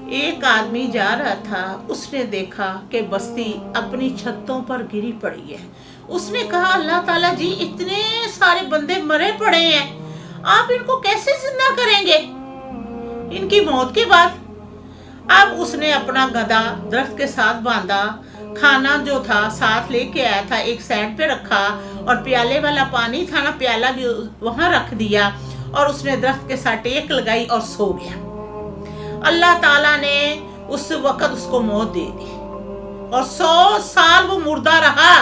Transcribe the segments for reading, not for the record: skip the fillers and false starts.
ایک آدمی جا رہا تھا، اس نے دیکھا کہ بستی اپنی چھتوں پر گری پڑی ہے۔ اس نے کہا اللہ تعالیٰ جی اتنے سارے بندے مرے پڑے ہیں، آپ ان کو کیسے زندہ کریں گے ان کی موت کے بعد؟ اب اس نے اپنا گدھا درخت کے ساتھ باندھا، کھانا جو تھا ساتھ لے کے آیا تھا ایک سائڈ پہ رکھا، اور پیالے والا پانی تھا نا پیالہ بھی وہاں رکھ دیا، اور اس نے درخت کے ساتھ ٹیک لگائی اور سو گیا۔ اللہ تعالیٰ نے اس وقت اس کو موت دے دی، اور 100 سال وہ مردہ رہا۔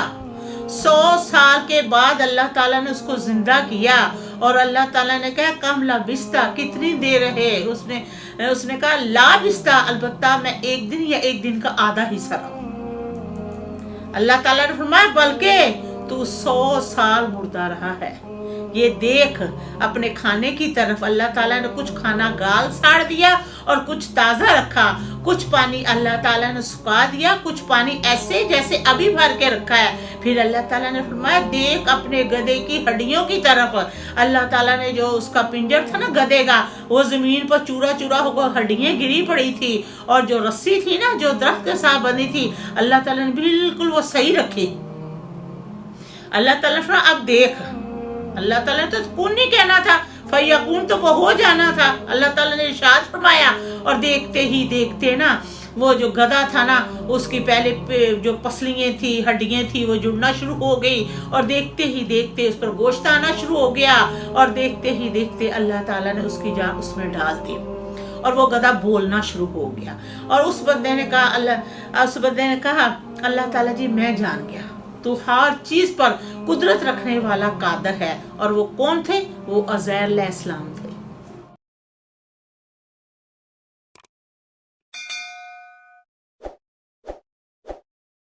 100 سال کے بعد اللہ تعالیٰ نے اس کو زندہ کیا، اور اللہ تعالیٰ نے کہا کم لبستہ، کتنی دیر رہے؟ اس نے کہا لابستہ، البتہ میں ایک دن یا ایک دن کا آدھا حصہ رہا۔ اللہ تعالیٰ نے فرمایا بلکہ تو 100 سال مردہ رہا ہے۔ یہ دیکھ اپنے کھانے کی طرف، اللہ تعالیٰ نے کچھ کھانا گال ساڑ دیا اور کچھ تازہ رکھا، کچھ پانی اللہ تعالیٰ نے سکھا دیا، کچھ پانی ایسے جیسے ابھی بھر کے رکھا ہے۔ پھر اللہ تعالیٰ نے فرمایا دیکھ اپنے گدھے کی ہڈیوں کی طرف۔ اللہ تعالیٰ نے جو اس کا پنجر تھا نا گدھے کا، وہ زمین پر چورا چورا ہو کر ہڈیاں گری پڑی تھی، اور جو رسی تھی نا جو درخت کے ساتھ بندھی تھی، اللہ تعالیٰ نے بالکل وہ صحیح رکھی۔ اللہ تعالیٰ نے فرمایا اب دیکھ، اللہ تعالیٰ نے تو کون نہیں کہنا تھا، فیکون تو وہ ہو جانا تھا۔ اللہ تعالیٰ نے ارشاد فرمایا، اور دیکھتے ہی دیکھتے نا وہ جو گدھا تھا نا اس کی پہلے جو پسلیاں تھی ہڈیاں تھی وہ جڑنا شروع ہو گئی، اور دیکھتے ہی دیکھتے اس پر گوشت آنا شروع ہو گیا، اور دیکھتے ہی دیکھتے اللہ تعالیٰ نے اس کی جان اس میں ڈال دی، اور وہ گدھا بولنا شروع ہو گیا۔ اور اس بندے نے کہا اللہ تعالیٰ جی میں جان گیا تو ہر چیز پر قدرت رکھنے والا قادر ہے۔ اور وہ کون تھے؟ وہ عزیر علیہ السلام تھے۔